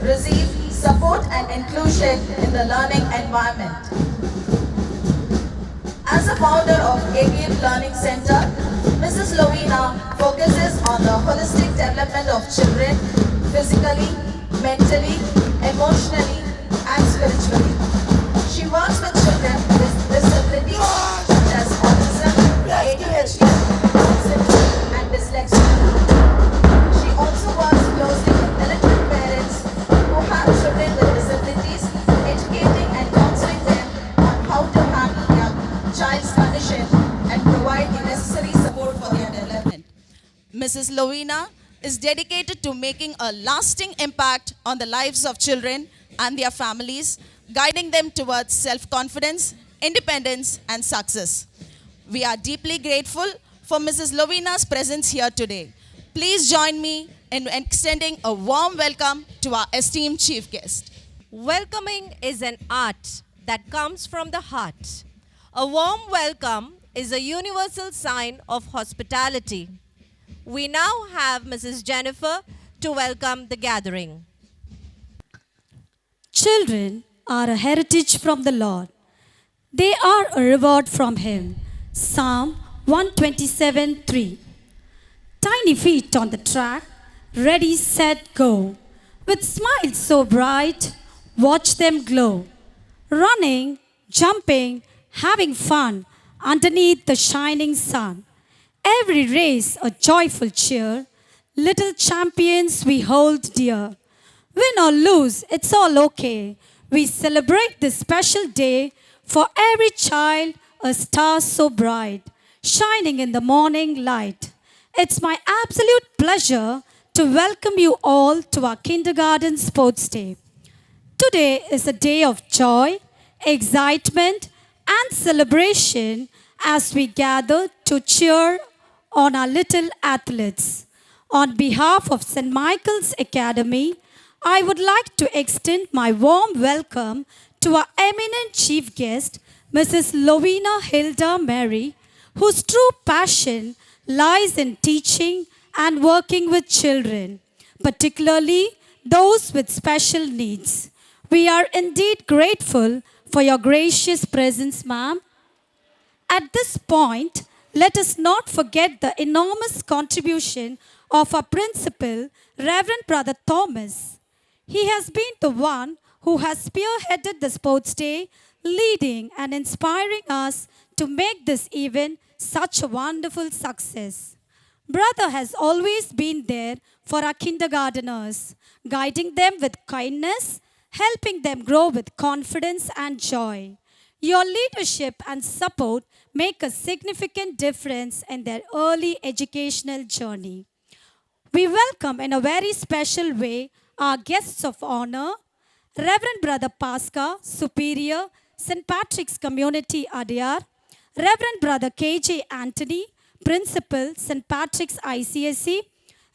receive support and inclusion in the learning environment. As a founder of Agape Learning Center, Mrs. Lovena focuses on the holistic development of children physically, mentally, emotionally, and spiritually. She works with children with disabilities such as autism, ADHD, autism, and dyslexia. She also works closely with illiterate parents who have children with disabilities, educating and counseling them on how to handle their child's condition and provide the necessary support for their development. Mrs. Lovena is dedicated to making a lasting impact on the lives of children and their families, guiding them towards self-confidence, independence, and success. We are deeply grateful for Mrs. Lovena's presence here today. Please join me in extending a warm welcome to our esteemed chief guest. Welcoming is an art that comes from the heart. A warm welcome is a universal sign of hospitality. We now have Mrs. Jennifer to welcome the gathering. Children are a heritage from the Lord. They are a reward from Him. Psalm 127:3. Tiny feet on the track, ready, set, go. With smiles so bright, watch them glow. Running, jumping, having fun underneath the shining sun. Every race a joyful cheer. Little champions we hold dear. Win or lose, it's all okay. We celebrate this special day for every child, a star so bright, shining in the morning light. It's my absolute pleasure to welcome you all to our kindergarten sports day. Today is a day of joy, excitement, and celebration as we gather to cheer on our little athletes. On behalf of St. Michael's Academy, I would like to extend my warm welcome to our eminent chief guest, Mrs. Lovena Hilda Mary, whose true passion lies in teaching and working with children, particularly those with special needs. We are indeed grateful for your gracious presence, ma'am. At this point, let us not forget the enormous contribution of our principal, Reverend Brother Thomas. He has been the one who has spearheaded the sports day, leading and inspiring us to make this event such a wonderful success. Brother has always been there for our kindergarteners, guiding them with kindness, helping them grow with confidence and joy. Your leadership and support make a significant difference in their early educational journey. We welcome in a very special way our guests of honor, Reverend Brother Pasca, Superior, St. Patrick's Community Adyar, Reverend Brother K.J. Anthony, Principal, St. Patrick's ICSE,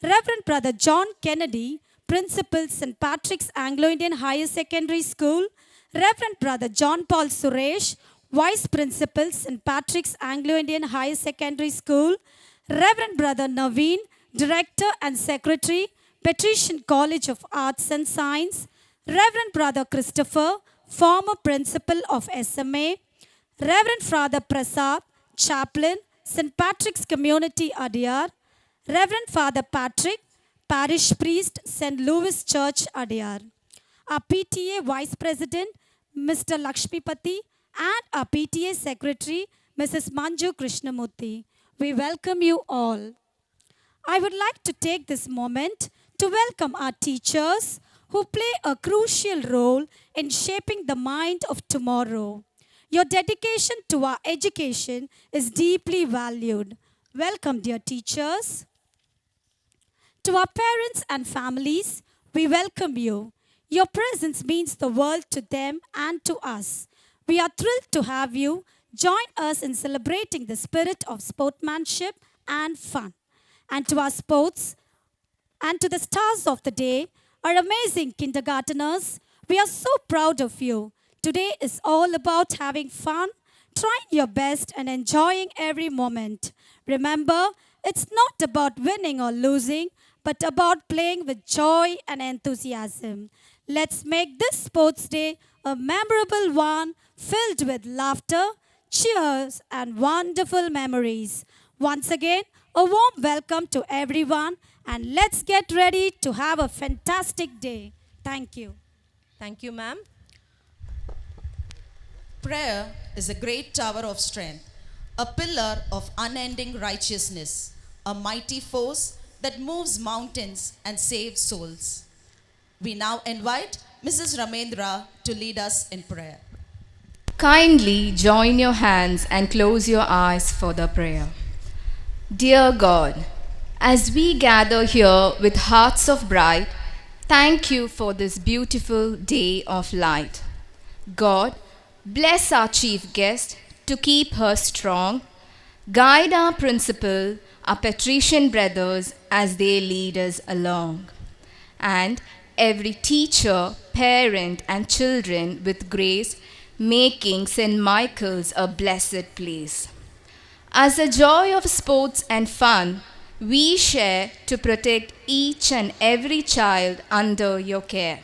Reverend Brother John Kennedy, Principal, St. Patrick's Anglo-Indian Higher Secondary School, Reverend Brother John Paul Suresh, Vice Principal, St. Patrick's Anglo-Indian Higher Secondary School, Reverend Brother Naveen, Director and Secretary, Patrician College of Arts and Science, Reverend Brother Christopher, former Principal of SMA, Reverend Father Prasad, Chaplain, St. Patrick's Community Adyar, Reverend Father Patrick, Parish Priest, St. Louis Church Adyar, our PTA Vice President, Mr. Lakshmipati, and our PTA Secretary, Mrs. Manju Krishnamurthy. We welcome you all. I would like to take this moment to welcome our teachers who play a crucial role in shaping the mind of tomorrow. Your dedication to our education is deeply valued. Welcome, dear teachers. To our parents and families, we welcome you. Your presence means the world to them and to us. We are thrilled to have you join us in celebrating the spirit of sportsmanship and fun. And to our sports and to the stars of the day, our amazing kindergarteners, we are so proud of you. Today is all about having fun, trying your best, and enjoying every moment. Remember, it's not about winning or losing, but about playing with joy and enthusiasm. Let's make this sports day a memorable one filled with laughter, cheers, and wonderful memories. Once again, a warm welcome to everyone, and let's get ready to have a fantastic day. Thank you. Thank you, ma'am. Prayer is a great tower of strength, a pillar of unending righteousness, a mighty force that moves mountains and saves souls. We now invite Mrs. Ramendra to lead us in prayer. Kindly join your hands and close your eyes for the prayer. Dear God, as we gather here with hearts of bright, thank you for this beautiful day of light. God, bless our chief guest to keep her strong. Guide our principal, our patrician brothers as they lead us along. And every teacher, parent, and children with grace, making St. Michael's a blessed place. As a joy of sports and fun, we share to protect each and every child under your care.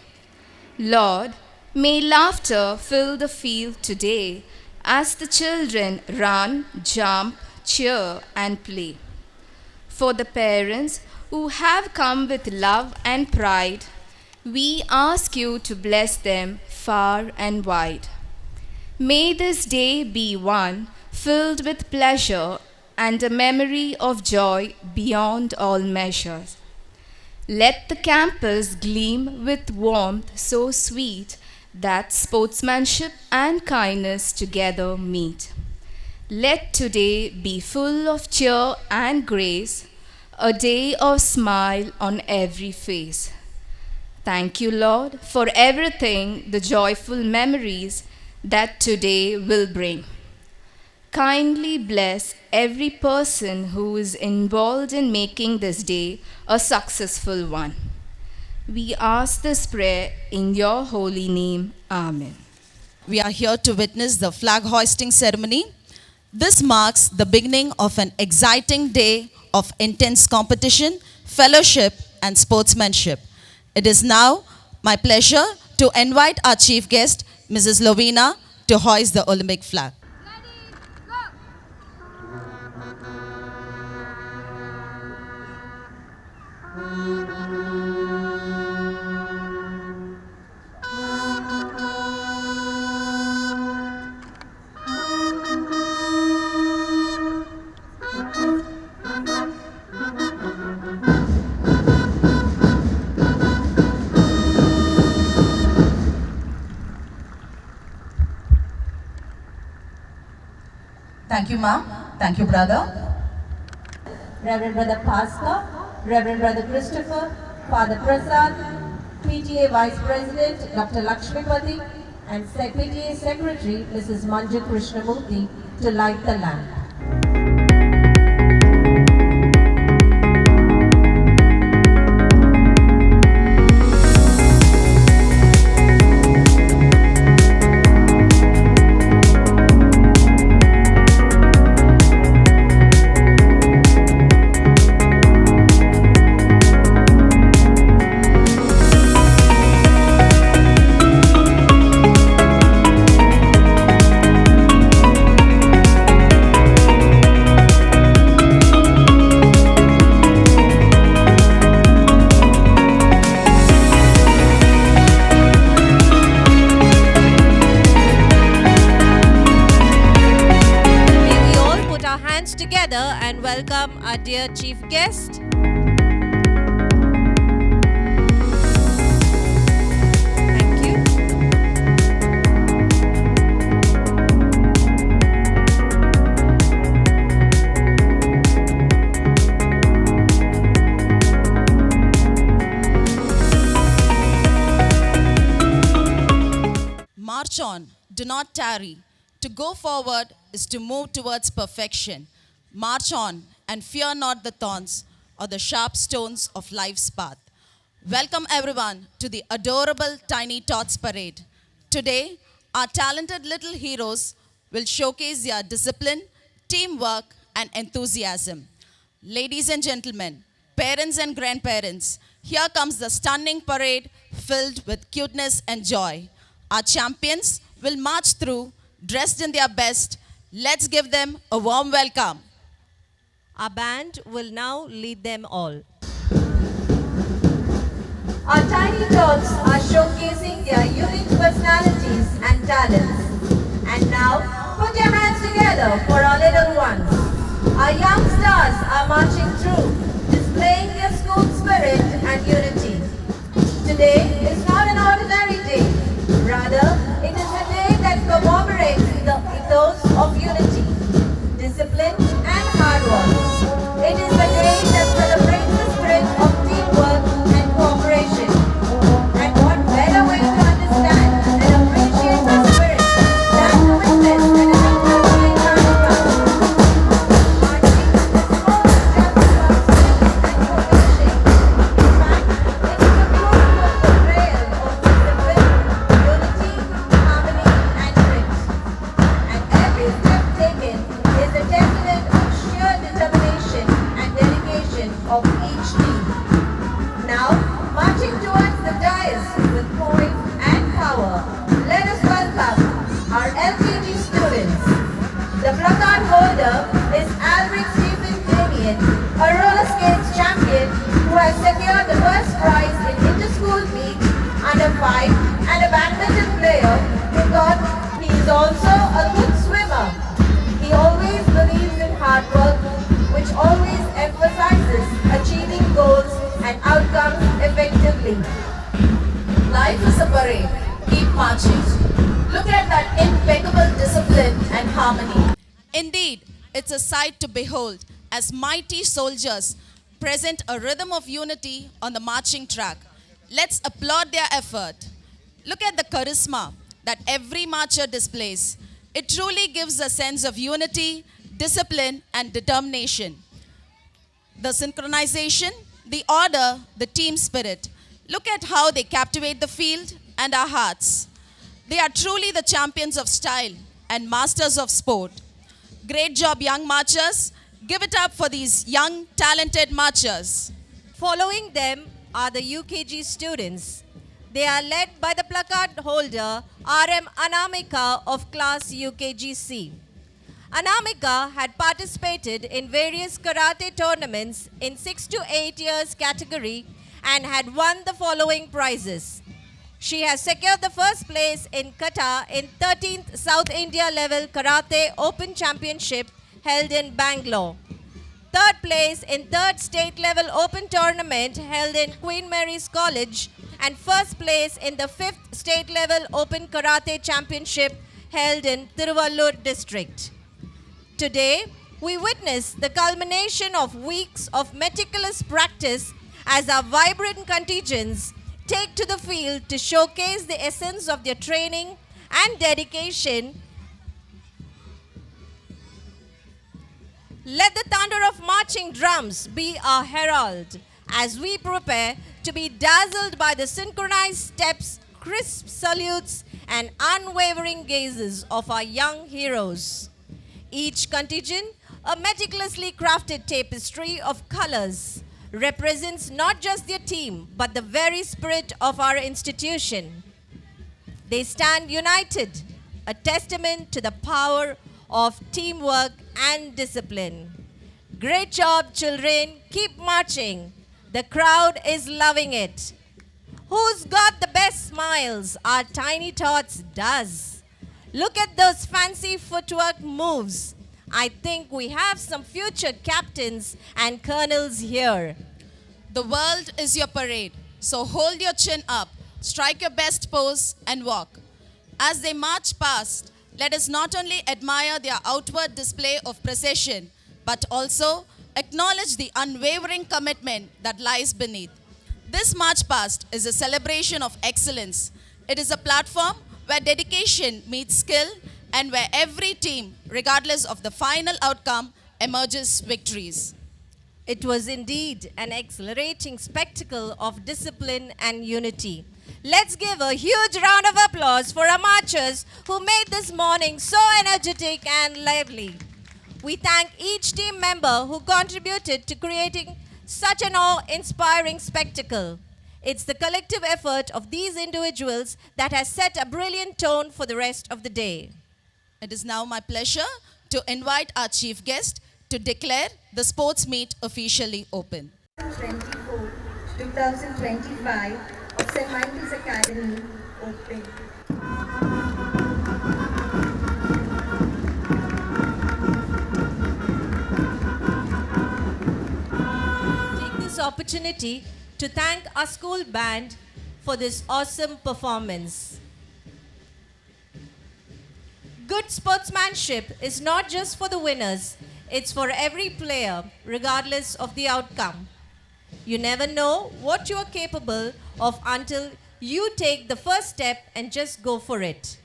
Lord, may laughter fill the field today as the children run, jump, cheer, and play. For the parents who have come with love and pride, we ask you to bless them far and wide. May this day be one filled with pleasure and a memory of joy beyond all measures. Let the campus gleam with warmth so sweet that sportsmanship and kindness together meet. Let today be full of cheer and grace, a day of smile on every face. Thank you, Lord, for everything, the joyful memories that today will bring. Kindly bless every person who is involved in making this day a successful one. We ask this prayer in your holy name. Amen. We are here to witness the flag hoisting ceremony. This marks the beginning of an exciting day of intense competition, fellowship, and sportsmanship. It is now my pleasure to invite our chief guest, Mrs. Lovena, to hoist the Olympic flag. Thank you, ma'am. Thank you, brother. Reverend Brother Pascal, Reverend Brother Christopher, Father Prasad, PTA Vice President Dr. Lakshmipati, and PTA Secretary Mrs. Manju Krishnamurthy to light the lamp. Together and welcome our dear chief guest. Thank you. March on, do not tarry. To go forward is to move towards perfection. March on and fear not the thorns or the sharp stones of life's path. Welcome everyone to the adorable Tiny Tots Parade. Today, our talented little heroes will showcase their discipline, teamwork, and enthusiasm. Ladies and gentlemen, parents and grandparents, Here comes the stunning parade filled with cuteness and joy. Our champions will march through dressed in their best. Let's give them a warm welcome. Our band will now lead them all. Our tiny tots are showcasing their unique personalities and talents. And now, put your hands together for our little ones. Our young stars are marching through, displaying their school spirit and unity. Today is not an ordinary day. Rather, it is a day that commemorates the ethos of unity, discipline, and hard work. It is the day that celebrates the spirit of teamwork and cooperation. And what better way to understand and appreciate the spirit than to witness an exemplary carnival. Marching is more than just about skill and cohesion. In fact, it is a beautiful portrayal of discipline, unity, harmony, and grit. And every step taken is a testament of sheer determination and dedication of each team. Now, marching towards the dais with poise and power, let us welcome our LKG students. The placard holder is Alric Stephen Damien, a roller skates champion who has secured the first prize in inter-school meet under 5 and a badminton player who thought he is also a good swimmer. He always believes in hard work, which always emphasizes achieving goals and outcomes effectively. Life is a parade. Keep marching. Look at that impeccable discipline and harmony. Indeed, it's a sight to behold as mighty soldiers present a rhythm of unity on the marching track. Let's applaud their effort. Look at the charisma that every marcher displays. It truly gives a sense of unity, discipline, and determination. The synchronization, the order, the team spirit. Look at how they captivate the field and our hearts. They are truly the champions of style and masters of sport. Great job, young marchers. Give it up for these young, talented marchers. Following them are the UKG students. They are led by the placard holder RM Anamika of class UKGC. Anamika had participated in various karate tournaments in 6 to 8 years category and had won the following prizes. She has secured the first place in Kata in 13th South India Level Karate Open Championship held in Bangalore. Third place in 3rd State Level Open Tournament held in Queen Mary's College, and first place in the 5th State Level Open Karate Championship held in Tiruvallur District. Today, we witness the culmination of weeks of meticulous practice as our vibrant contingents take to the field to showcase the essence of their training and dedication. Let the thunder of marching drums be our herald as we prepare to be dazzled by the synchronized steps, crisp salutes, and unwavering gazes of our young heroes. Each contingent, a meticulously crafted tapestry of colors, represents not just their team, but the very spirit of our institution. They stand united, a testament to the power of teamwork and discipline. Great job, children. Keep marching. The crowd is loving it. Who's got the best smiles? Our tiny tots does. Look at those fancy footwork moves. I think we have some future captains and colonels here. The world is your parade, so hold your chin up, strike your best pose, and walk. As they march past, let us not only admire their outward display of precision, but also acknowledge the unwavering commitment that lies beneath. This march past is a celebration of excellence. It is a platform where dedication meets skill and where every team, regardless of the final outcome, emerges victories. It was indeed an exhilarating spectacle of discipline and unity. Let's give a huge round of applause for our marchers who made this morning so energetic and lively. We thank each team member who contributed to creating Such an awe-inspiring spectacle. It's the collective effort of these individuals that has set a brilliant tone for the rest of the day. It is now my pleasure to invite our chief guest to declare the sports meet officially open. 2024-2025 of St. Michael's Academy open. Take this opportunity to thank our school band for this awesome performance. Good sportsmanship is not just for the winners, it's for every player, regardless of the outcome. You never know what you are capable of until you take the first step and just go for it.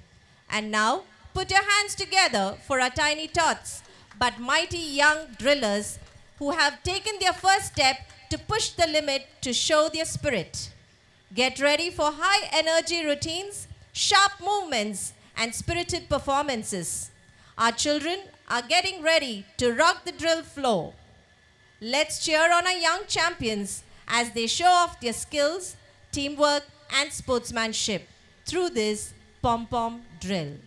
And now, put your hands together for our tiny tots, but mighty young drillers who have taken their first step to push the limit to show their spirit. Get ready for high energy routines, sharp movements, and spirited performances. Our children are getting ready to rock the drill floor. Let's cheer on our young champions as they show off their skills, teamwork, and sportsmanship through this pom-pom drill.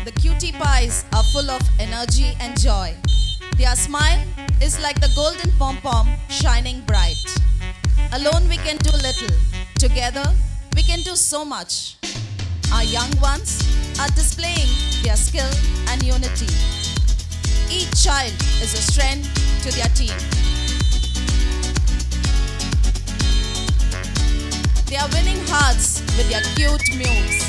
The cutie pies are full of energy and joy. Their smile is like the golden pom-pom shining bright. Alone we can do little. Together we can do so much. Our young ones are displaying their skill and unity. Each child is a strength to their team. They are winning hearts with their cute moves.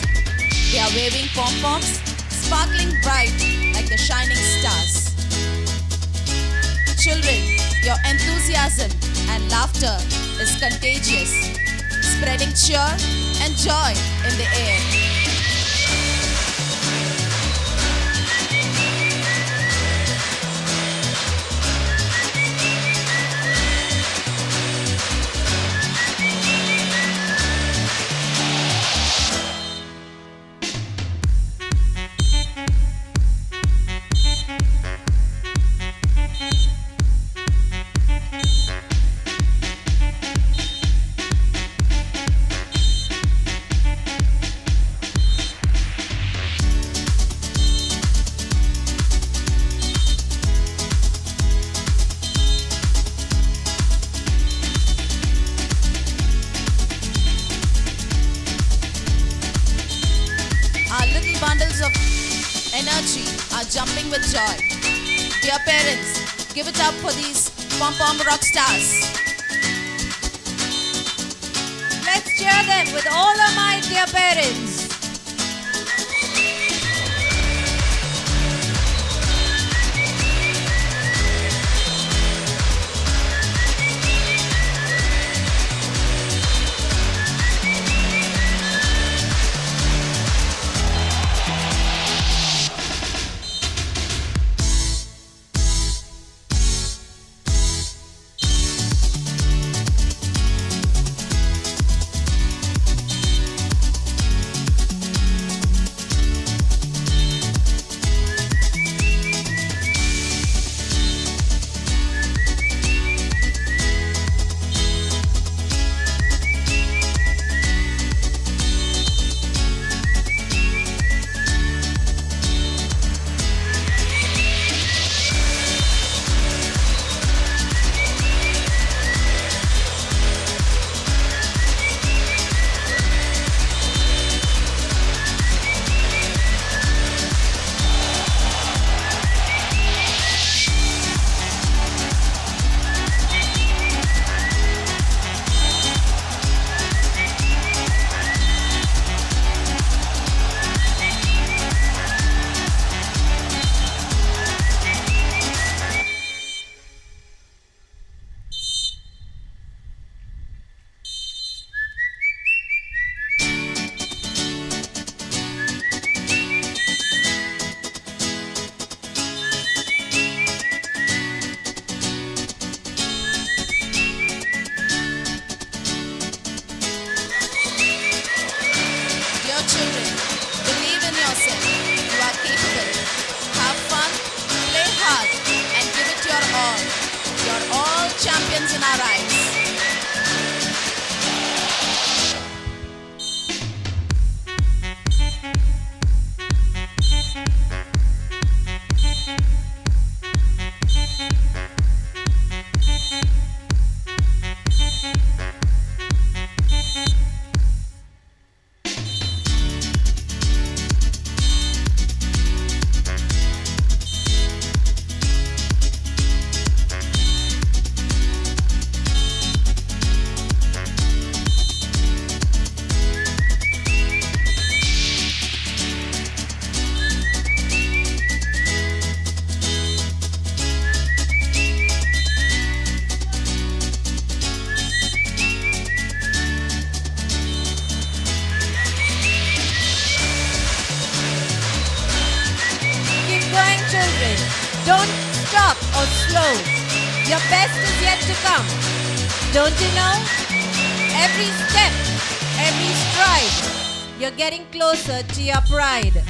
They are waving pom-poms, sparkling bright like the shining stars. Children, your enthusiasm and laughter is contagious, spreading cheer and joy in the air. Bundles of energy are jumping with joy. Dear parents, give it up for these pom-pom rock stars. Let's cheer them with all our might, dear parents. champions in our eyes. Children, don't stop or slow. Your best is yet to come. Don't you know? Every step, every stride, you're getting closer to your pride.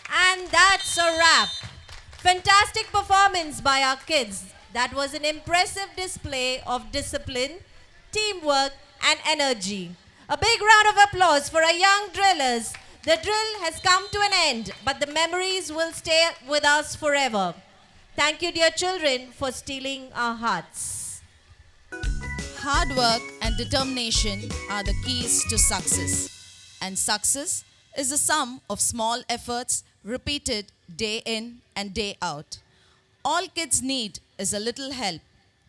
And that's a wrap. Fantastic performance by our kids. That was an impressive display of discipline, teamwork, and energy. A big round of applause for our young drillers. The drill has come to an end, but the memories will stay with us forever. Thank you, dear children, for stealing our hearts. Hard work and determination are the keys to success. And success is the sum of small efforts repeated day in and day out. All kids need is a little help,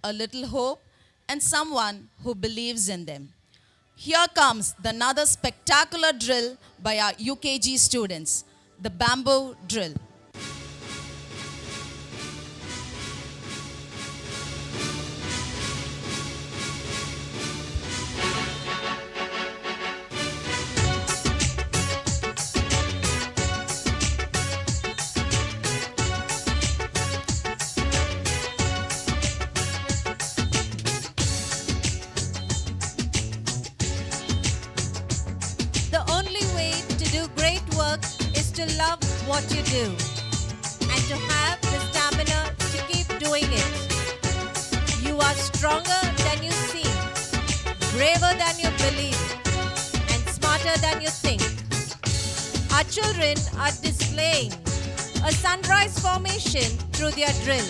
a little hope, and someone who believes in them. Here comes another spectacular drill by our UKG students, the bamboo drill. The only way to do great work is to love what you do and to have the stamina to keep doing it. You are stronger than you seem, braver than you believe, and smarter than you think. Our children are displaying a sunrise formation through their drill.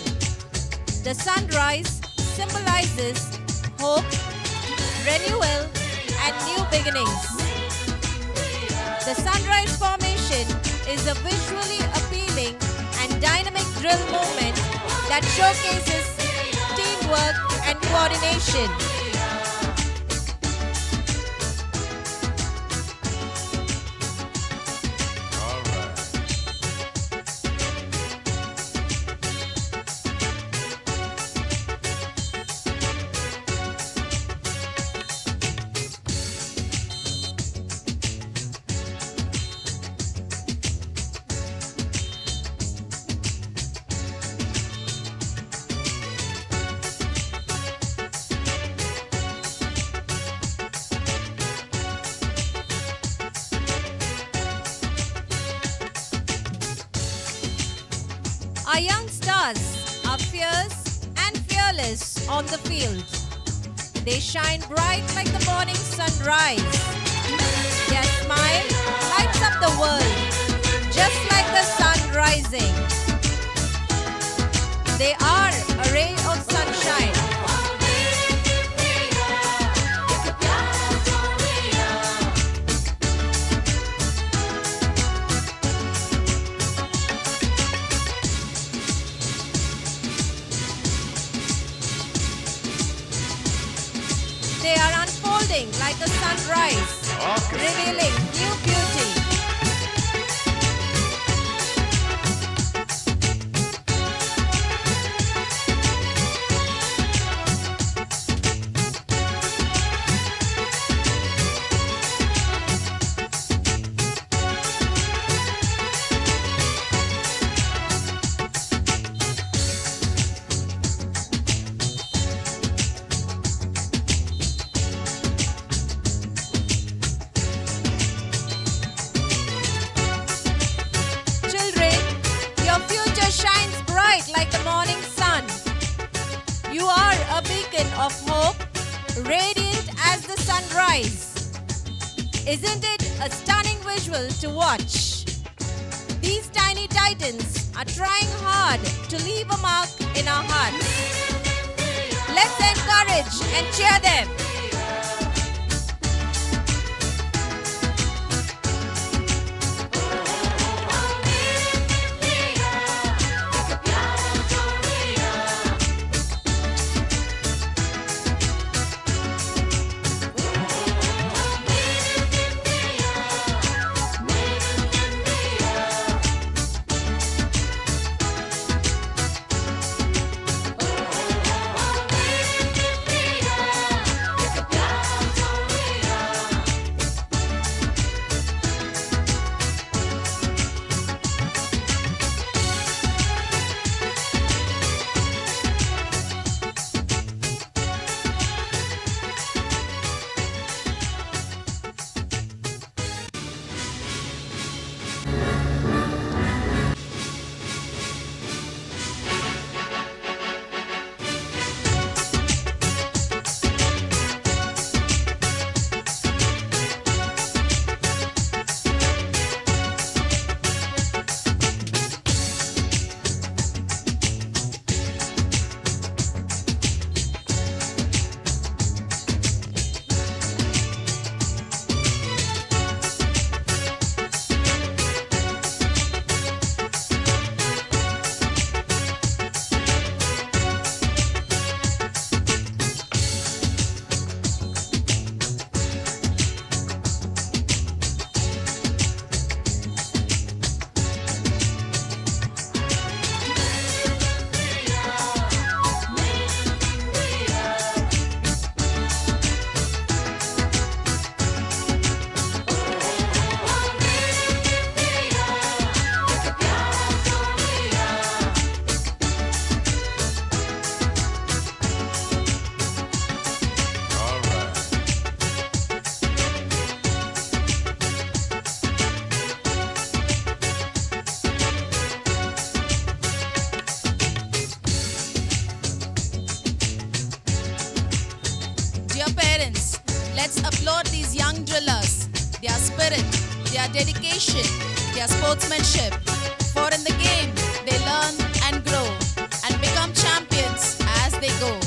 The sunrise symbolizes hope, renewal, and new beginnings. The sunrise formation is a visually appealing and dynamic drill movement that showcases teamwork and coordination. All Our young stars are fierce and fearless on the field. They shine bright like the morning sunrise. Their smile lights up the world, just like the sun rising. They are a ray of sunshine. They are unfolding like a sunrise, revealing new beauty. Children, your future shines bright like the morning sun. You are a beacon of hope, radiant as the sunrise. Isn't it a stunning visual to watch? These tiny titans are trying hard to leave a mark in our hearts. Let's encourage and cheer them. Dear parents, let's applaud these young drillers, their spirit, their dedication, their sportsmanship. For in the game, they learn and grow and become champions as they go.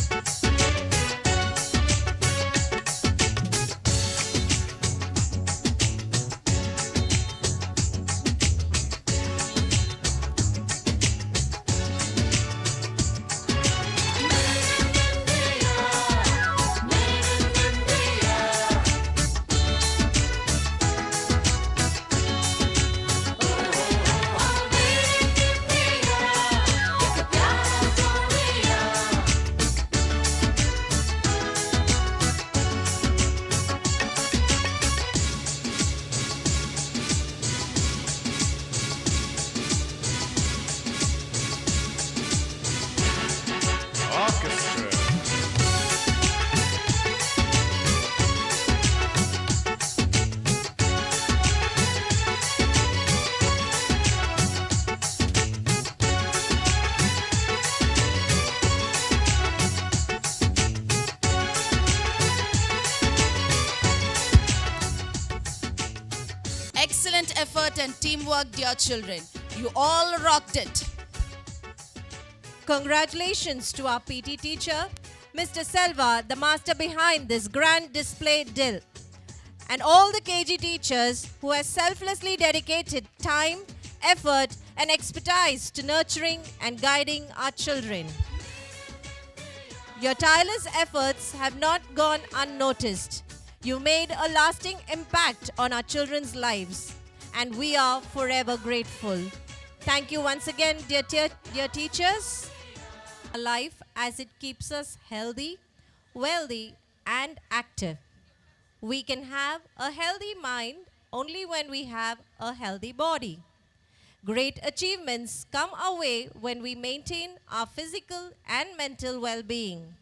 Excellent effort and teamwork, dear children. You all rocked it. Congratulations to our PT teacher, Mr. Selva, the master behind this grand display drill, and all the KG teachers who have selflessly dedicated time, effort, and expertise to nurturing and guiding our children. Your tireless efforts have not gone unnoticed. You made a lasting impact on our children's lives, and we are forever grateful. Thank you once again, dear teachers. A life as it keeps us healthy, wealthy, and active. We can have a healthy mind only when we have a healthy body. Great achievements come our way when we maintain our physical and mental well-being.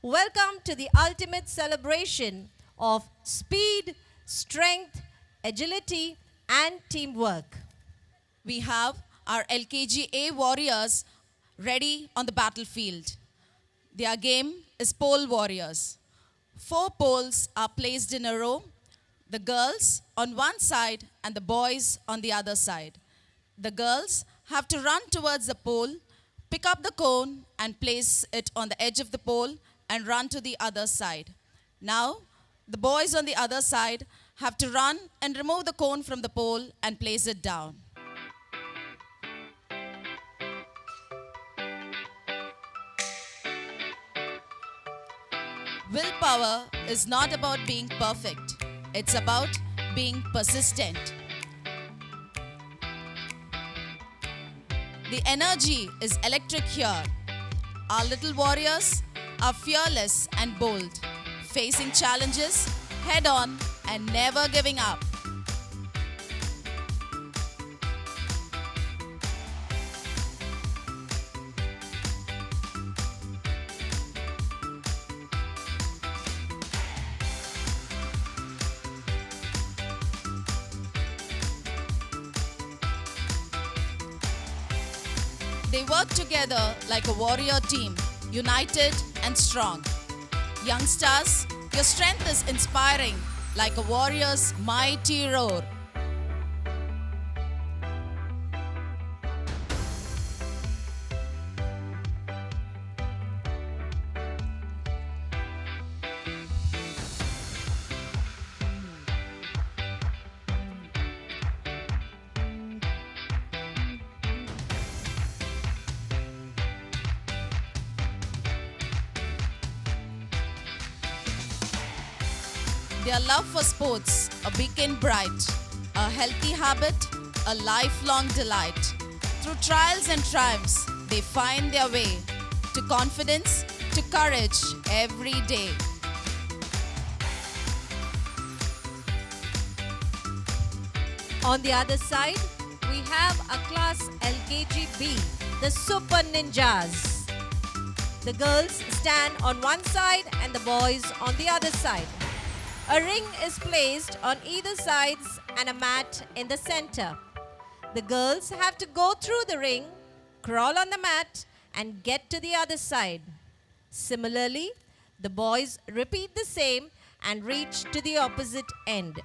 Welcome to the ultimate celebration of speed, strength, agility, and teamwork. We have our LKGA warriors ready on the battlefield. Their game is pole warriors. 4 poles are placed in a row, the girls on one side and the boys on the other side. The girls have to run towards the pole, pick up the cone and place it on the edge of the pole and run to the other side. Now, the boys on the other side have to run and remove the cone from the pole and place it down. Willpower is not about being perfect. It's about being persistent. The energy is electric here. Our little warriors are fearless and bold, facing challenges head on and never giving up. They work together like a warrior team, united and strong. Youngsters, your strength is inspiring like a warrior's mighty roar. Their love for sports, a beacon bright, a healthy habit, a lifelong delight. Through trials and triumphs, they find their way to confidence, to courage every day. On the other side, we have a class LKGB, the Super Ninjas. The girls stand on one side and the boys on the other side. A ring is placed on either sides and a mat in the center. The girls have to go through the ring, crawl on the mat, and get to the other side. Similarly, the boys repeat the same and reach to the opposite end.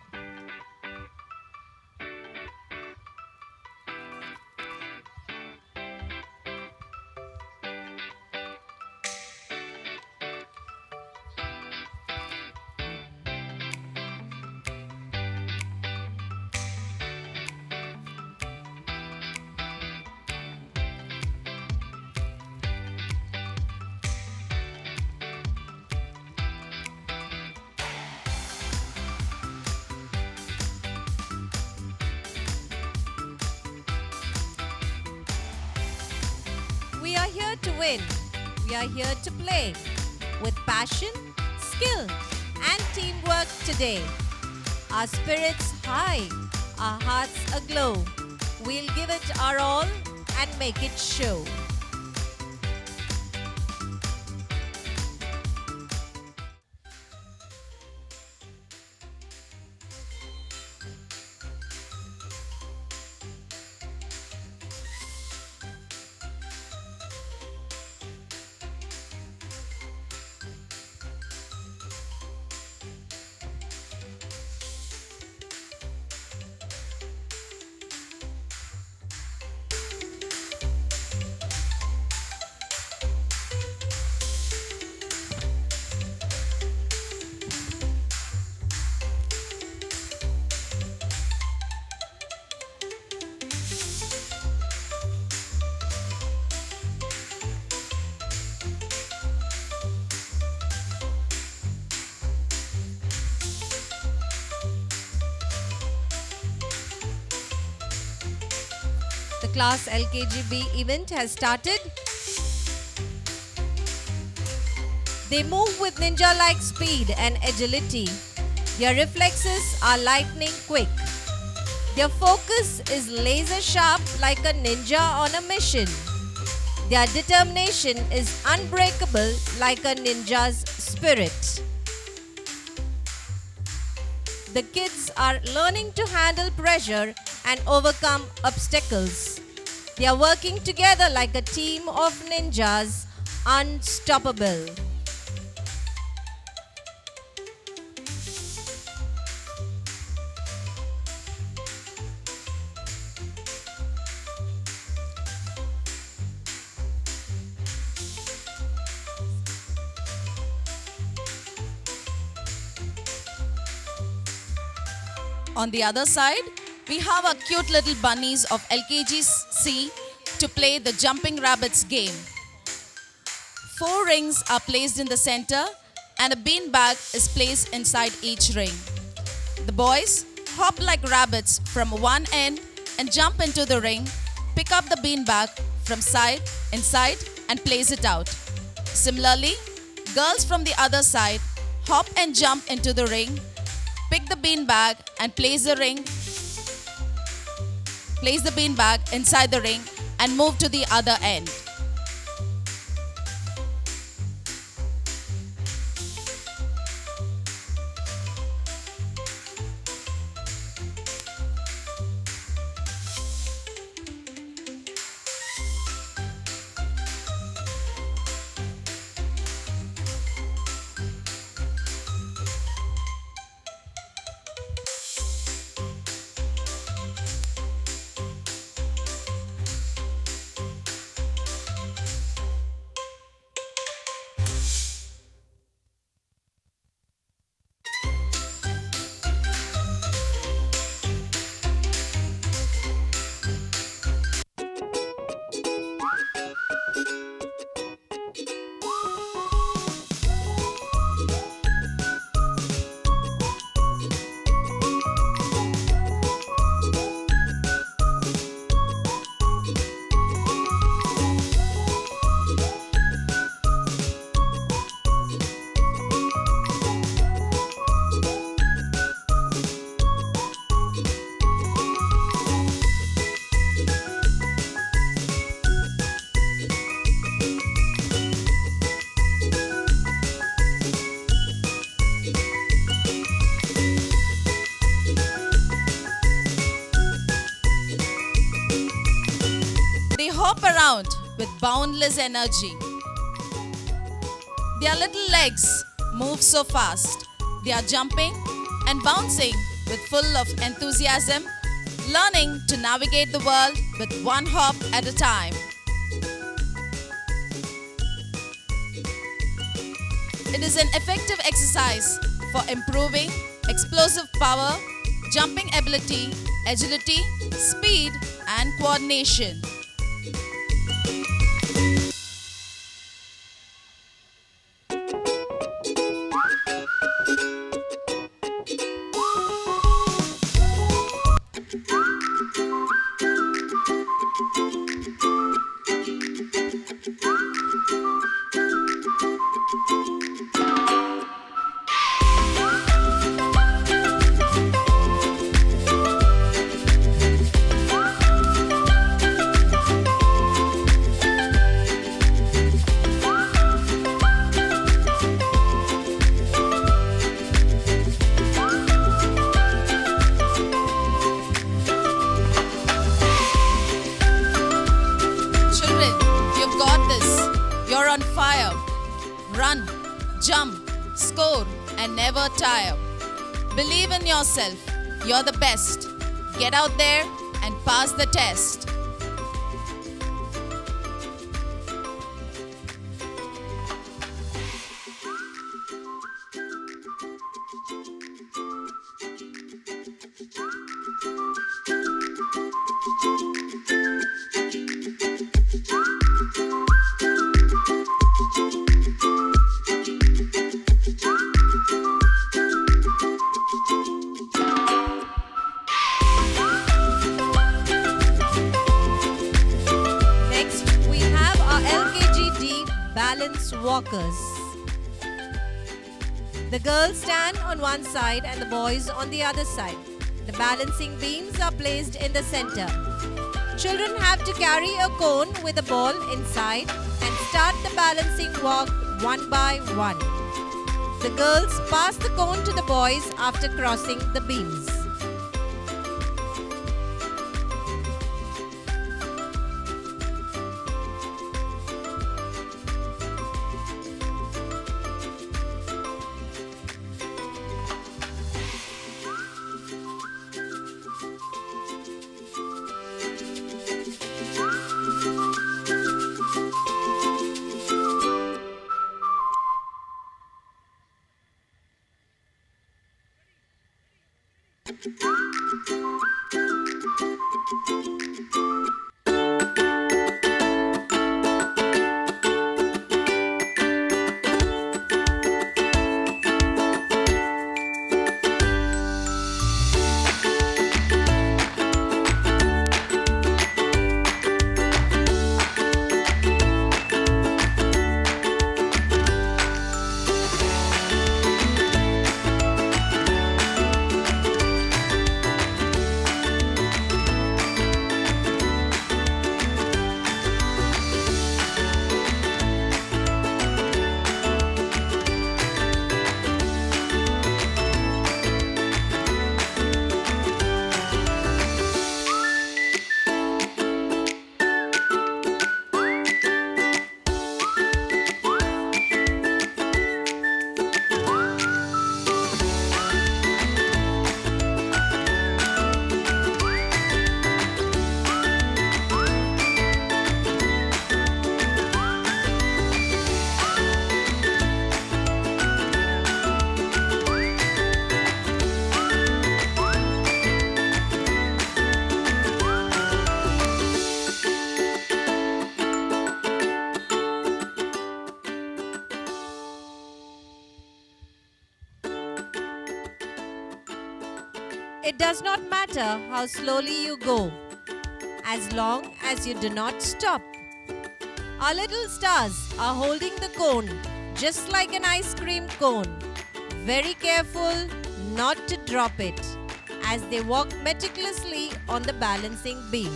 We are here to win. We are here to play with passion, skill, and teamwork today. Our spirits high, our hearts aglow. We'll give it our all and make it show. The class LKGB event has started. They move with ninja-like speed and agility. Their reflexes are lightning quick. Their focus is laser sharp like a ninja on a mission. Their determination is unbreakable like a ninja's spirit. The kids are learning to handle pressure and overcome obstacles. They are working together like a team of ninjas, unstoppable. On the other side, we have our cute little bunnies of LKGC to play the jumping rabbits game. 4 rings are placed in the center and a bean bag is placed inside each ring. The boys hop like rabbits from one end and jump into the ring, pick up the bean bag from inside and place it out. Similarly, girls from the other side hop and jump into the ring, pick the bean bag and place the bean bag inside the ring and move to the other end. Hop around with boundless energy. Their little legs move so fast. They are jumping and bouncing with full of enthusiasm, learning to navigate the world with one hop at a time. It is an effective exercise for improving explosive power, jumping ability, agility, speed, and coordination. Run, jump, score, and never tire. Believe in yourself. You're the best. Get out there and pass the test. balance walkers. The girls stand on one side and the boys on the other side. The balancing beams are placed in the center. Children have to carry a cone with a ball inside and start the balancing walk one by one. The girls pass the cone to the boys after crossing the beams. It does not matter how slowly you go, as long as you do not stop. Our little stars are holding the cone just like an ice cream cone. Very careful not to drop it as they walk meticulously on the balancing beam.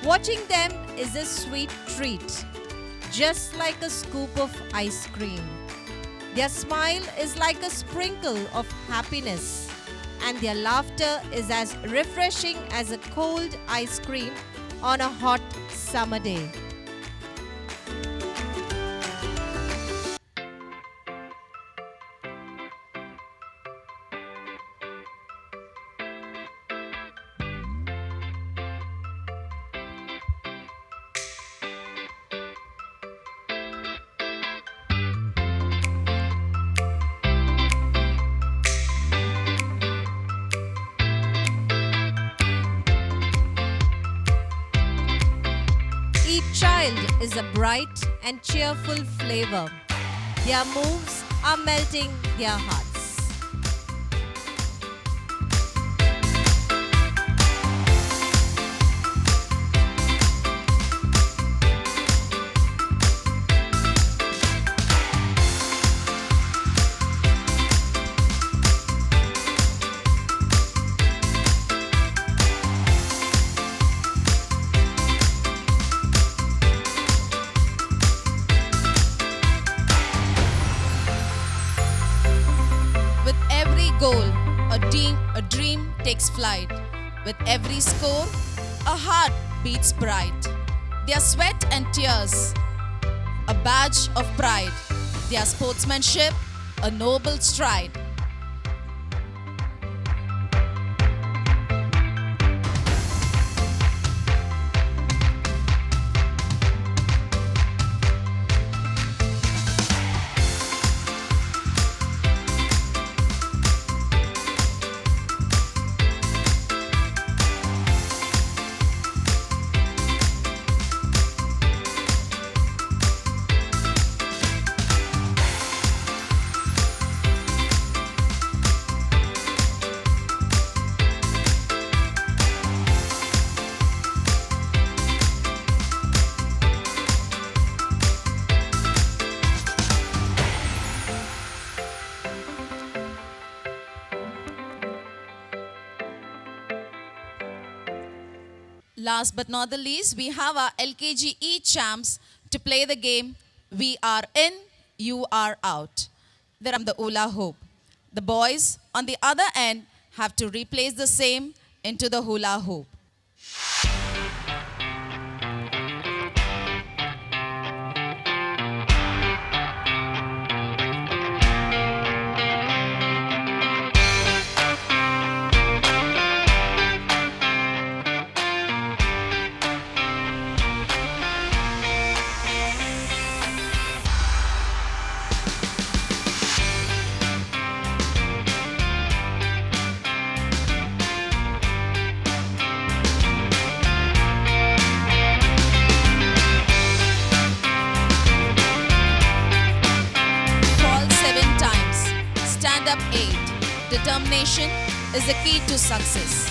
Watching them is a sweet treat, just like a scoop of ice cream. Their smile is like a sprinkle of happiness, and their laughter is as refreshing as a cold ice cream on a hot summer day. Each child is a bright and cheerful flavor. Their moves are melting their hearts. With every goal, a dream takes flight. With every score, a heart beats bright. Their sweat and tears, a badge of pride. Their sportsmanship, a noble stride. Last but not the least, we have our LKGE champs to play the game We Are In, You Are Out. They're on the hula hoop. The boys on the other end have to replace the same into the hula hoop. Fall 7 times, stand up 8. Determination is the key to success.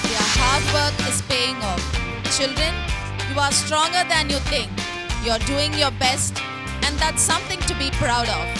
Their hard work is paying off. Children, you are stronger than you think. You're doing your best, and that's something to be proud of.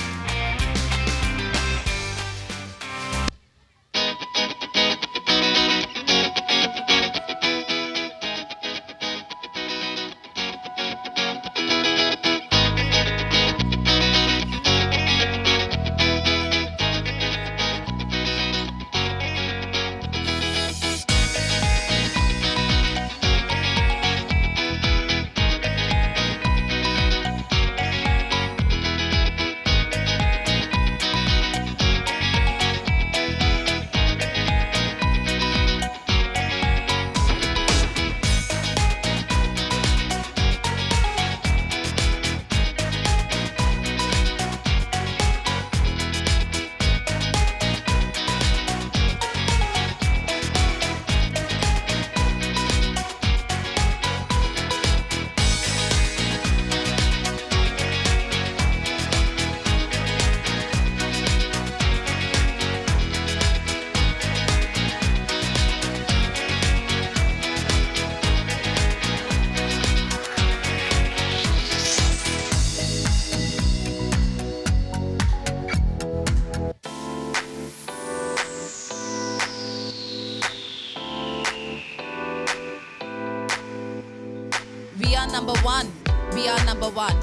We are number one. We are number one.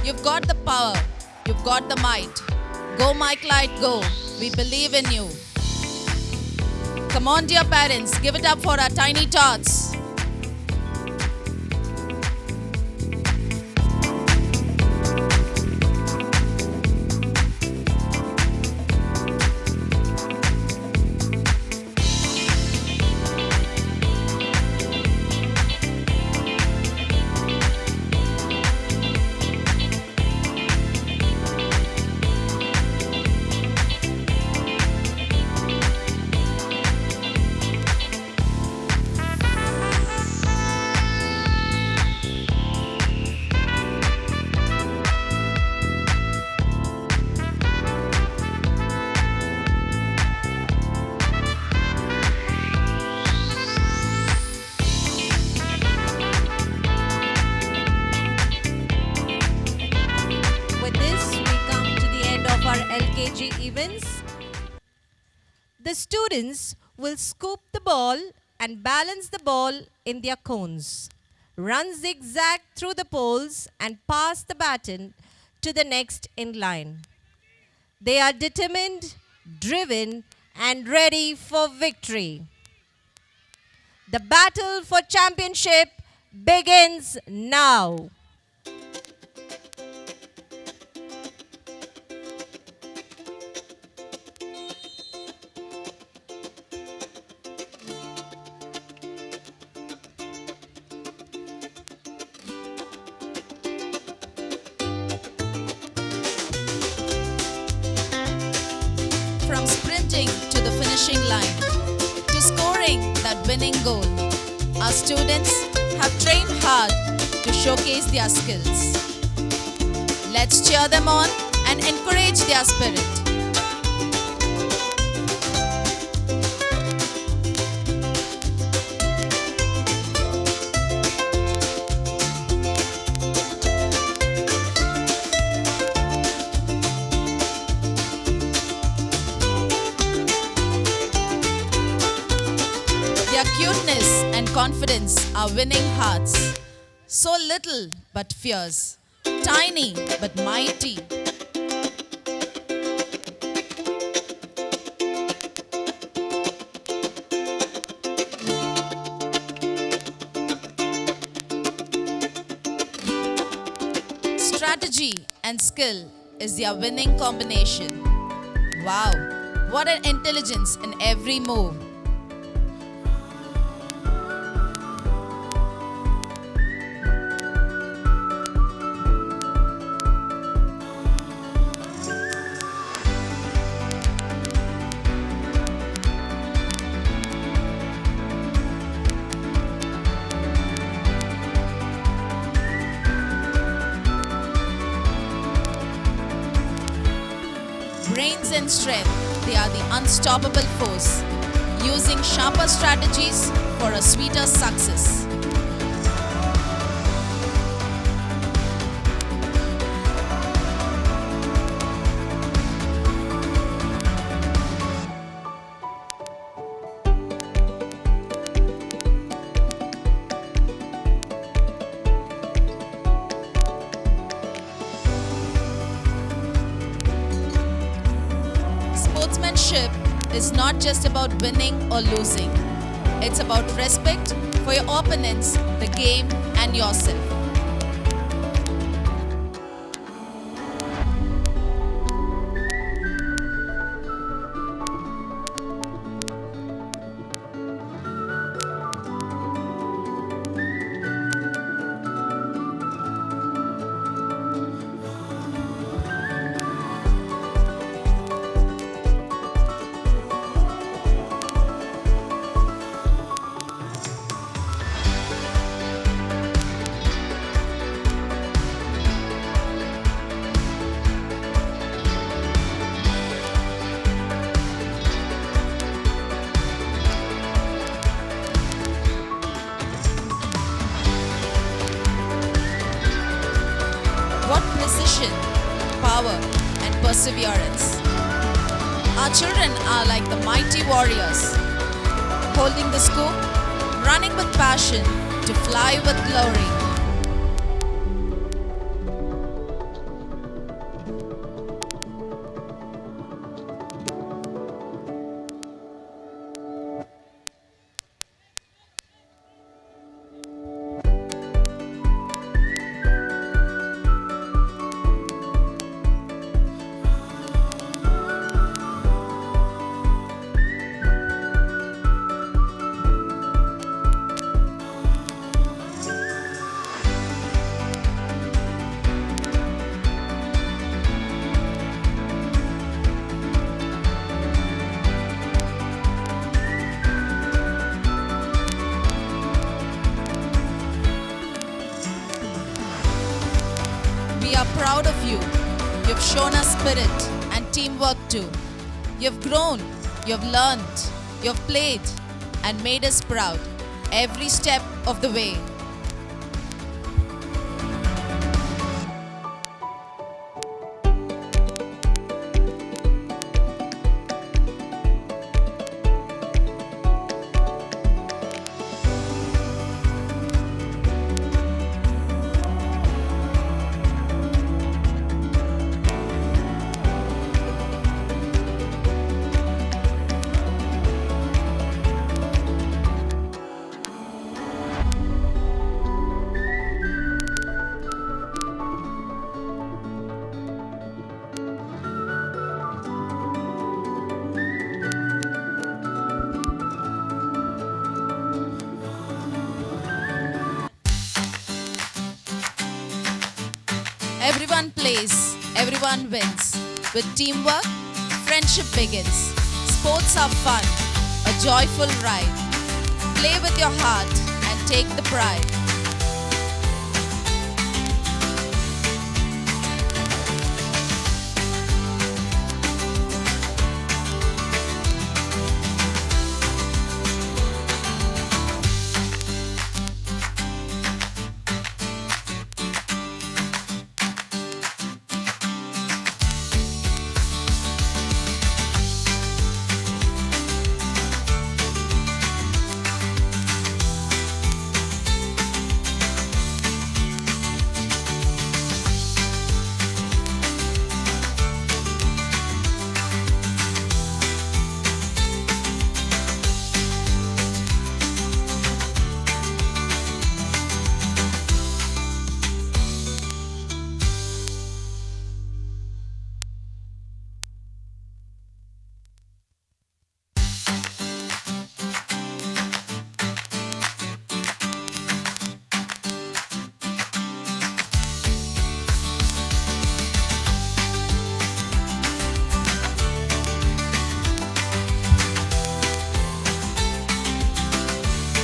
You've got the power. You've got the might. Go, Mike Light, go. We believe in you. Come on, dear parents, give it up for our tiny tots. With this, we come to the end of our LKG events. The students will scoop the ball and balance the ball in their cones, run zigzag through the poles and pass the baton to the next in line. They are determined, driven, and ready for victory. The battle for championship begins now. from sprinting to the finishing line to scoring that winning goal. Our students have trained hard to showcase their skills. Let's cheer them on and encourage their spirit. Their cuteness and confidence are winning hearts. So little but fierce, tiny but mighty. Strategy and skill is their winning combination. Wow, what an intelligence in every move. Brains and strength, they are the unstoppable force, using sharper strategies for a sweeter success. Sportsmanship is not just about winning or losing. It's about respect for your opponents, the game, and yourself. What precision, power, and perseverance. Our children are like the mighty warriors, holding the scoop, running with passion to fly with glory. We are proud of you. You've shown us spirit and teamwork too. You've grown, you've learned, you've played, and made us proud every step of the way. Everyone plays, everyone wins. With teamwork, friendship begins. Sports are fun, a joyful ride. Play with your heart and take the pride.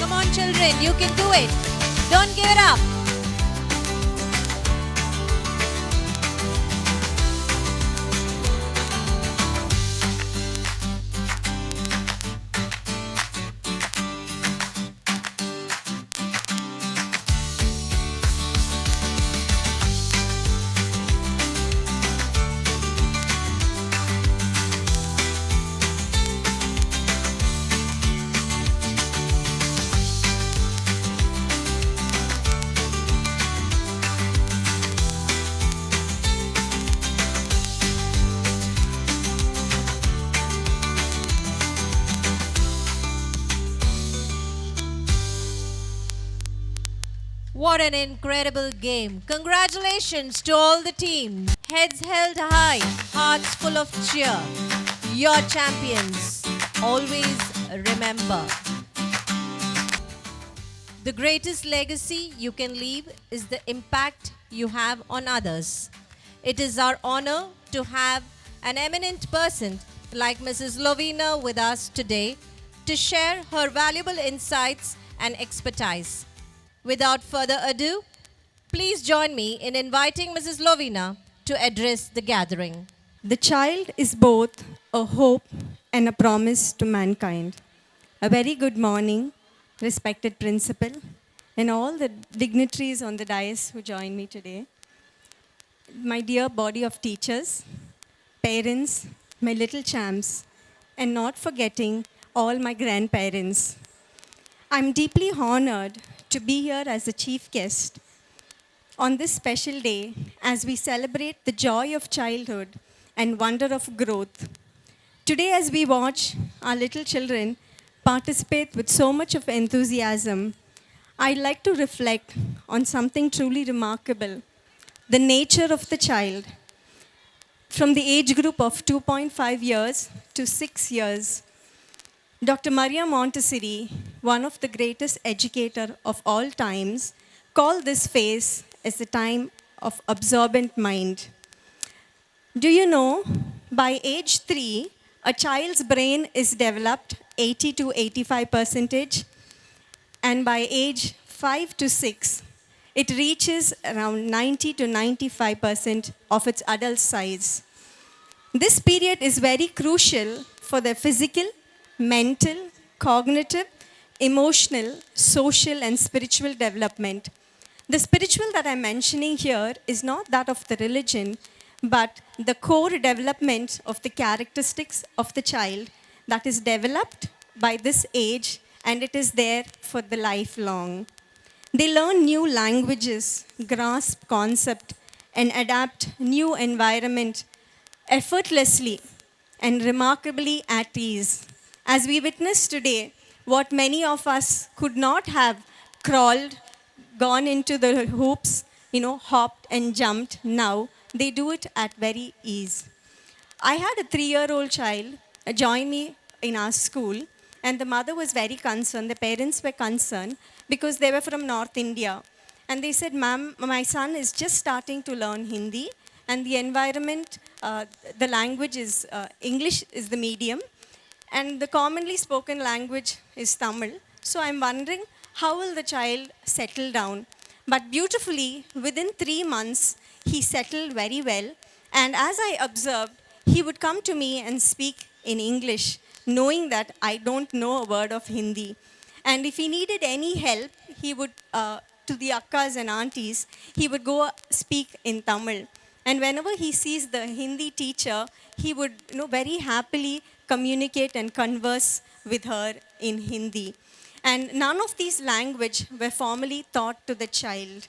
Come on, children, you can do it. Don't give it up. What an incredible game. Congratulations to all the teams. Heads held high, hearts full of cheer. Your champions. Always remember. The greatest legacy you can leave is the impact you have on others. It is our honor to have an eminent person like Mrs. Lovena with us today to share her valuable insights and expertise. Without further ado, please join me in inviting Mrs. Lovena to address the gathering. The child is both a hope and a promise to mankind. A very good morning, respected principal, and all the dignitaries on the dais who join me today. My dear body of teachers, parents, my little champs, and not forgetting all my grandparents. I'm deeply honored to be here as a chief guest on this special day as we celebrate the joy of childhood and wonder of growth. Today, as we watch our little children participate with so much of enthusiasm, I'd like to reflect on something truly remarkable, the nature of the child. From the age group of 2.5 years to 6 years, Dr. Maria Montessori, one of the greatest educators of all times, called this phase as the time of absorbent mind. Do you know, by age 3, a child's brain is developed 80 to 85%, and by age 5 to 6, it reaches around 90 to 95% of its adult size. This period is very crucial for the physical, mental, cognitive, emotional, social, and spiritual development. The spiritual that I'm mentioning here is not that of the religion, but the core development of the characteristics of the child that is developed by this age, and it is there for the lifelong. They learn new languages, grasp concept, and adapt new environment effortlessly and remarkably at ease. As we witness today, what many of us could not have crawled, gone into the hoops, hopped and jumped, now they do it at very ease. I had a 3-year-old child join me in our school, and the mother was very concerned, the parents were concerned because they were from North India. And they said, "Ma'am, my son is just starting to learn Hindi, and the environment uh, the language is English is the medium, and the commonly spoken language is Tamil. So I'm wondering, how will the child settle down? But beautifully, within 3 months, he settled very well. And as I observed, he would come to me and speak in English, knowing that I don't know a word of Hindi. And if he needed any help, he would, to the akkas and aunties, he would go speak in Tamil. And whenever he sees the Hindi teacher, he would very happily communicate and converse with her in Hindi. And none of these language were formally taught to the child.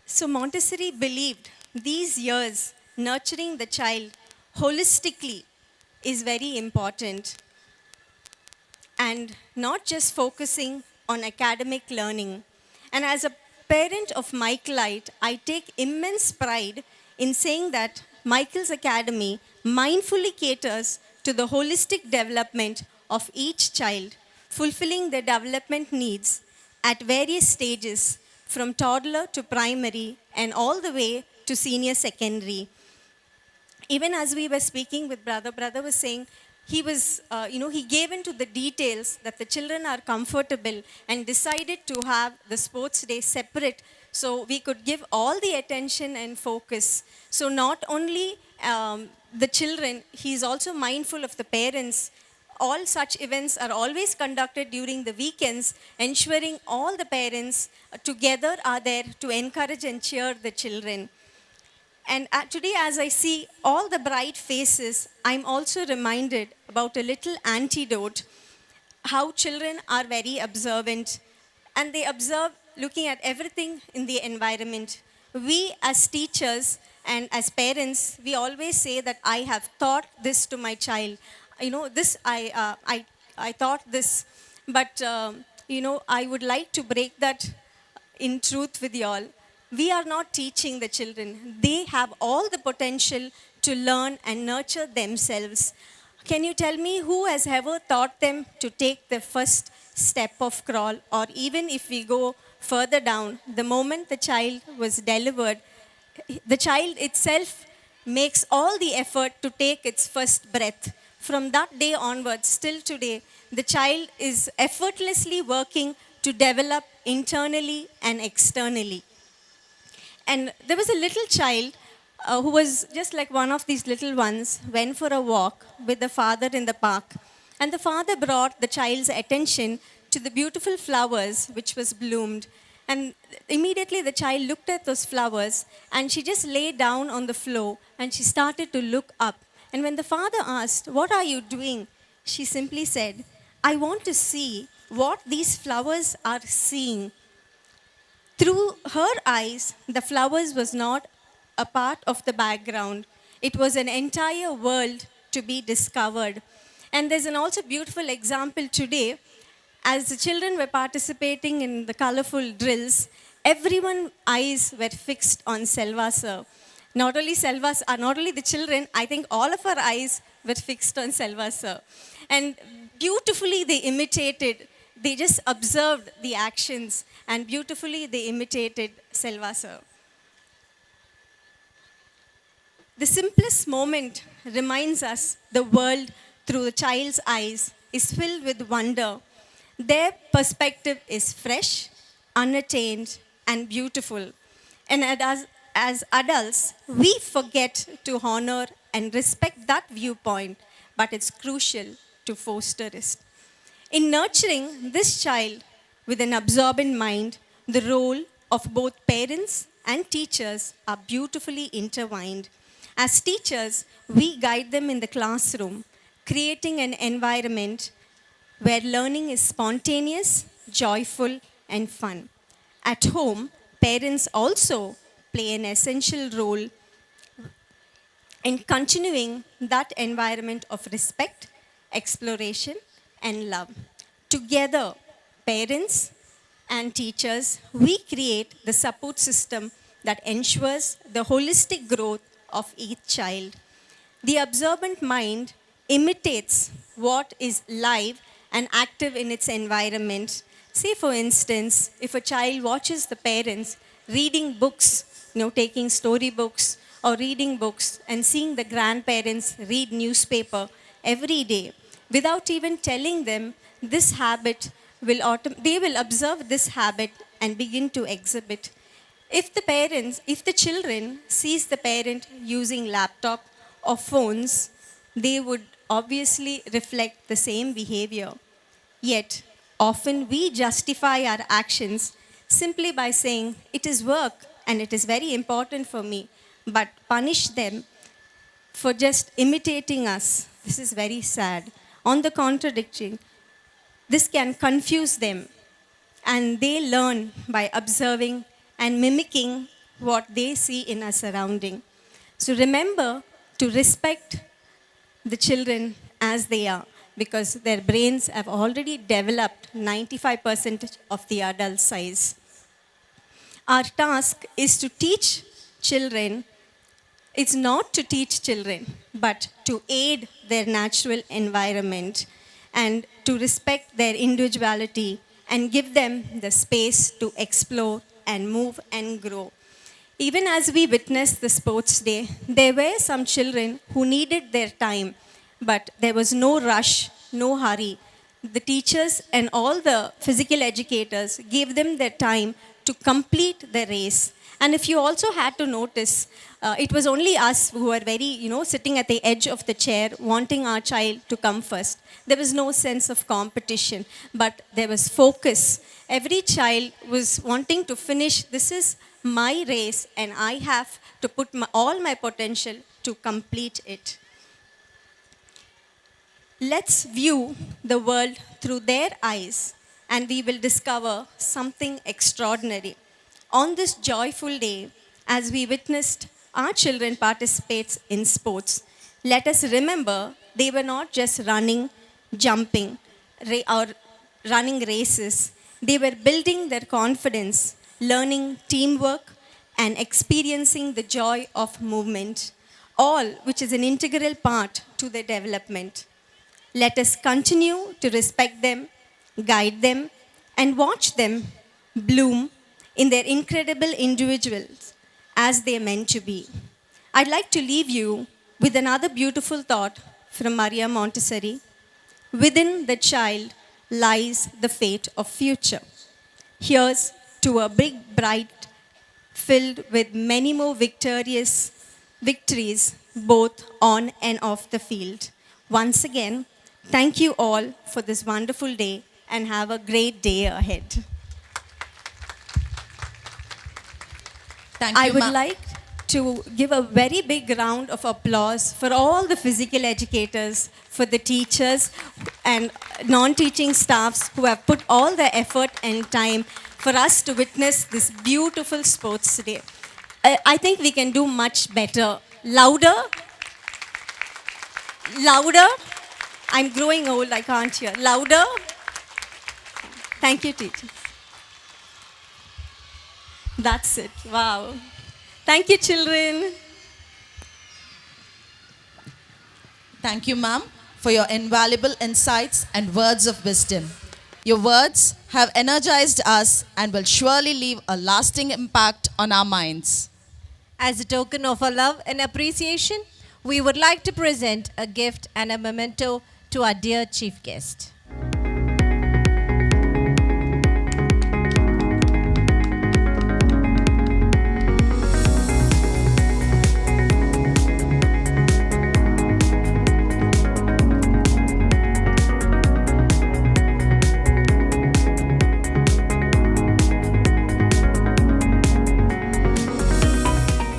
So Montessori believed these years nurturing the child holistically is very important, and not just focusing on academic learning. And as a parent of Michaelite, I take immense pride in saying that Michael's Academy mindfully caters to the holistic development of each child, fulfilling their development needs at various stages from toddler to primary and all the way to senior secondary. Even as we were speaking with brother was saying he was, he gave into the details that the children are comfortable and decided to have the sports day separate so we could give all the attention and focus. So not only the children, he is also mindful of the parents. All such events are always conducted during the weekends, ensuring all the parents together are there to encourage and cheer the children. And today, as I see all the bright faces, I'm also reminded about a little antidote, how children are very observant and they observe looking at everything in the environment. We as teachers and as parents, we always say that I have taught this to my child. I thought this, but I would like to break that in truth with you all. We are not teaching the children. They have all the potential to learn and nurture themselves. Can you tell me who has ever taught them to take the first step of crawl? Or even if we go further down, the moment the child was delivered, the child itself makes all the effort to take its first breath. From that day onwards, still today, the child is effortlessly working to develop internally and externally. And there was a little child who was just like one of these little ones, went for a walk with the father in the park. And the father brought the child's attention to the beautiful flowers which was bloomed. And immediately the child looked at those flowers and she just lay down on the floor and she started to look up. And when the father asked, "What are you doing?" she simply said, "I want to see what these flowers are seeing." Through her eyes, the flowers was not a part of the background. It was an entire world to be discovered. And there's an also beautiful example today. As the children were participating in the colorful drills, everyone's eyes were fixed on Selva sir. Not only the children, I think all of our eyes were fixed on Selva sir. And beautifully they imitated. They just observed the actions and beautifully they imitated Selva sir. The simplest moment reminds us the world through the child's eyes is filled with wonder. Their perspective is fresh, unattained, and beautiful. And as adults, we forget to honor and respect that viewpoint, but it's crucial to foster it. In nurturing this child with an absorbent mind, the role of both parents and teachers are beautifully intertwined. As teachers, we guide them in the classroom, creating an environment where learning is spontaneous, joyful, and fun. At home, parents also play an essential role in continuing that environment of respect, exploration, and love. Together, parents and teachers, we create the support system that ensures the holistic growth of each child. The observant mind imitates what is live and active in its environment. Say, for instance, if a child watches the parents reading books, taking story books, or reading books and seeing the grandparents read newspaper every day without even telling them this habit they will observe this habit and begin to exhibit. If the children sees the parent using laptop or phones, they would obviously reflect the same behavior. Yet, often we justify our actions simply by saying, it is work and it is very important for me, but punish them for just imitating us. This is very sad. On the contradicting, this can confuse them and they learn by observing and mimicking what they see in our surrounding. So remember to respect the children as they are because their brains have already developed 95% of the adult size. Our task is to teach children, it's not to teach children, but to aid their natural environment and to respect their individuality and give them the space to explore and move and grow. Even as we witnessed the sports day, there were some children who needed their time, but there was no rush, no hurry. The teachers and all the physical educators gave them their time to complete the race. And if you also had to notice, it was only us who were very, sitting at the edge of the chair, wanting our child to come first. There was no sense of competition, but there was focus. Every child was wanting to finish, this is my race, and I have to put all my potential to complete it. Let's view the world through their eyes, and we will discover something extraordinary. On this joyful day, as we witnessed our children participate in sports, let us remember they were not just running, jumping, or running races. They were building their confidence, learning teamwork, and experiencing the joy of movement, all which is an integral part to their development. Let us continue to respect them, guide them, and watch them bloom in their incredible individuals as they are meant to be. I'd like to leave you with another beautiful thought from Maria Montessori. Within the child lies the fate of future. Here's to a big, bright, filled with many more victorious victories, both on and off the field. Once again, thank you all for this wonderful day and have a great day ahead. Thank I you, would like to give a very big round of applause for all the physical educators, for the teachers and non-teaching staffs who have put all the effort and time for us to witness this beautiful sports day. I think we can do much better. Louder. Louder. I'm growing old, I can't hear. Louder. Thank you, teachers. That's it. Wow. Thank you, children. Thank you, ma'am, for your invaluable insights and words of wisdom. Your words have energized us and will surely leave a lasting impact on our minds. As a token of our love and appreciation, we would like to present a gift and a memento to our dear chief guest.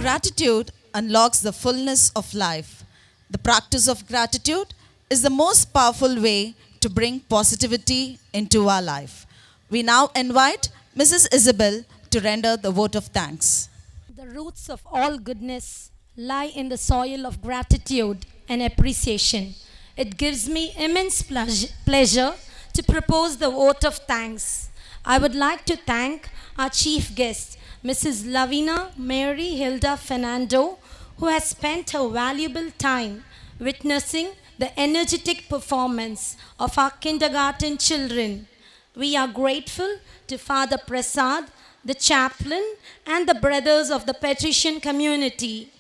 Gratitude unlocks the fullness of life. The practice of gratitude is the most powerful way to bring positivity into our life. We now invite Mrs. Isabel to render the vote of thanks. The roots of all goodness lie in the soil of gratitude and appreciation. It gives me immense pleasure to propose the vote of thanks. I would like to thank our chief guest, Mrs. Lovena Mary Hilda Fernando, who has spent her valuable time witnessing the energetic performance of our kindergarten children. We are grateful to Father Prasad, the chaplain, and the brothers of the patrician community.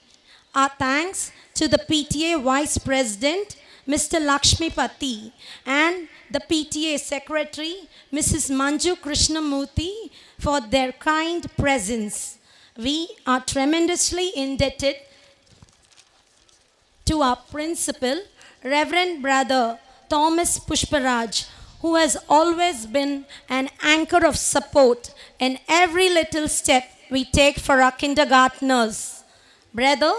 Our thanks to the PTA Vice President, Mr. Lakshmipati, and the PTA Secretary, Mrs. Manju Krishnamurthy, for their kind presence. We are tremendously indebted to our principal, Reverend Brother Thomas Pushparaj, who has always been an anchor of support in every little step we take for our kindergartners. Brother,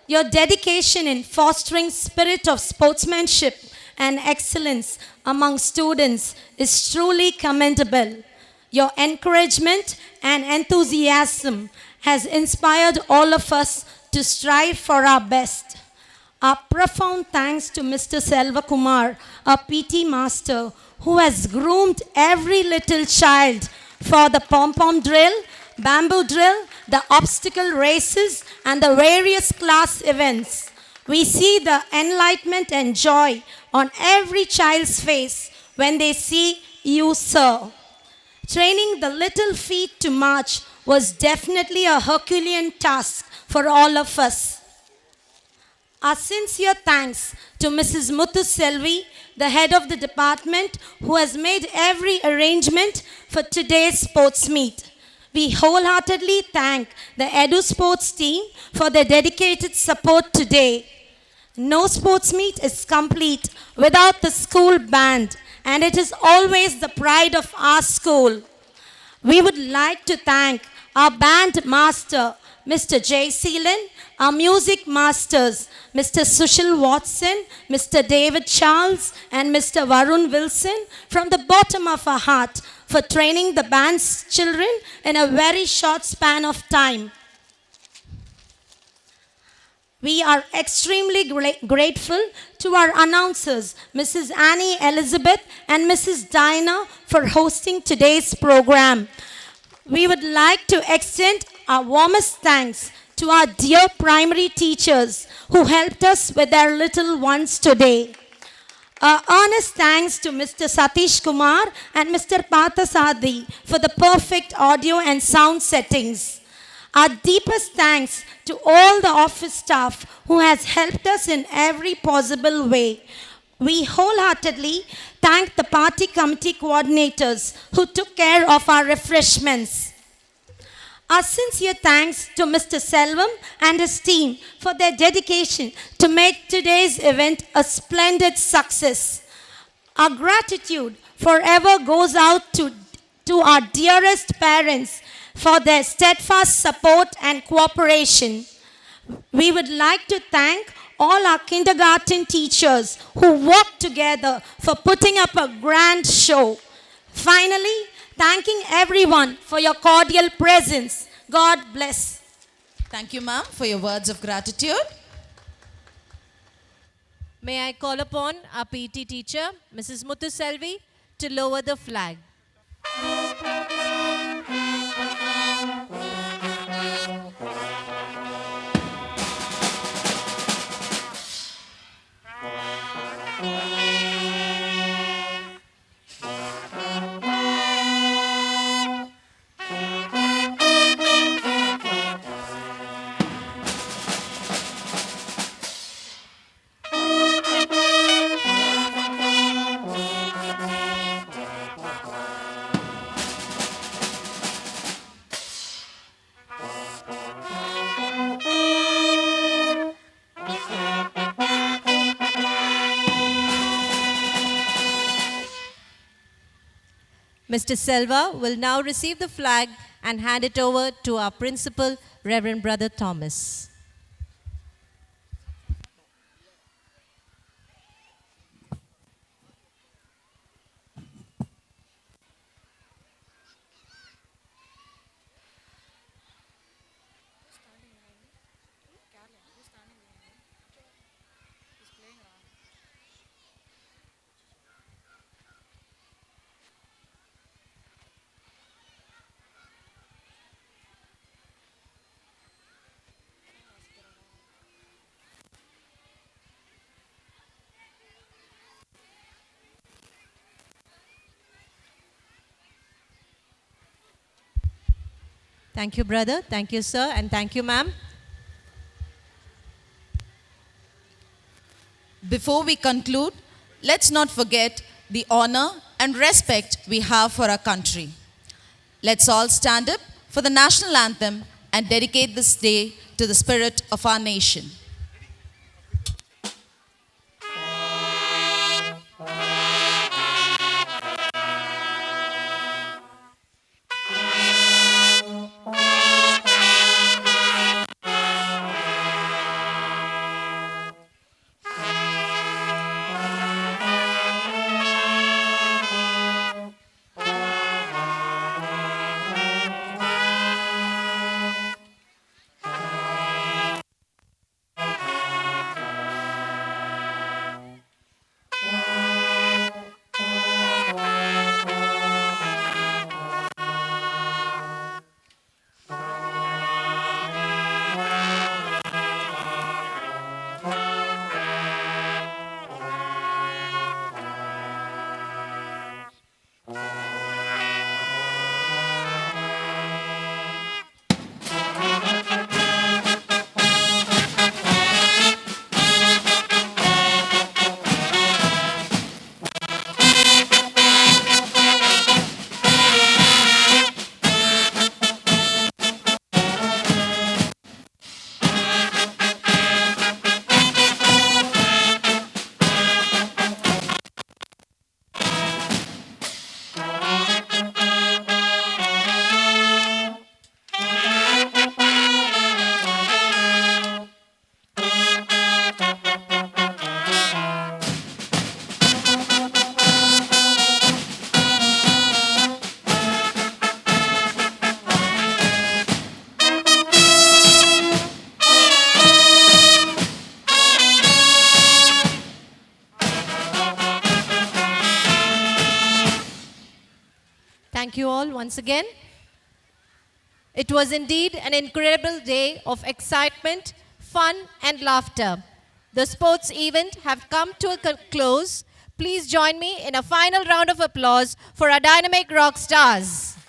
your dedication in fostering spirit of sportsmanship and excellence among students is truly commendable. Your encouragement and enthusiasm has inspired all of us to strive for our best. Our profound thanks to Mr. Selvakumar, our PT master, who has groomed every little child for the pom-pom drill, bamboo drill, the obstacle races, and the various class events. We see the enlightenment and joy on every child's face when they see you, sir. Training the little feet to march was definitely a Herculean task for all of us. Our sincere thanks to Mrs. Muthu Selvi, the head of the department, who has made every arrangement for today's sports meet. We wholeheartedly thank the Edu Sports team for their dedicated support today. No sports meet is complete without the school band, and it is always the pride of our school. We would like to thank our band master, Mr. Jay Seelan, our music masters, Mr. Sushil Watson, Mr. David Charles, and Mr. Varun Wilson, from the bottom of our heart for training the band's children in a very short span of time. We are extremely grateful to our announcers, Mrs. Annie Elizabeth and Mrs. Dinah, for hosting today's program. We would like to extend our warmest thanks to our dear primary teachers who helped us with their little ones today. Our earnest thanks to Mr. Satish Kumar and Mr. Pathasadi for the perfect audio and sound settings. Our deepest thanks to all the office staff who has helped us in every possible way. We wholeheartedly thank the party committee coordinators who took care of our refreshments. Our sincere thanks to Mr. Selvam and his team for their dedication to make today's event a splendid success. Our gratitude forever goes out to our dearest parents for their steadfast support and cooperation. We would like to thank all our kindergarten teachers who worked together for putting up a grand show. Finally, thanking everyone for your cordial presence. God bless. Thank you, ma'am, for your words of gratitude. May I call upon our PT teacher, Mrs. Muthu Selvi, to lower the flag. Mr. Selva will now receive the flag and hand it over to our principal, Reverend Brother Thomas. Thank you, brother. Thank you, sir. And thank you, ma'am. Before we conclude, let's not forget the honor and respect we have for our country. Let's all stand up for the national anthem and dedicate this day to the spirit of our nation. Thank you all once again. It was indeed an incredible day of excitement, fun, and laughter. The sports event have come to a close. Please join me in a final round of applause for our dynamic rock stars.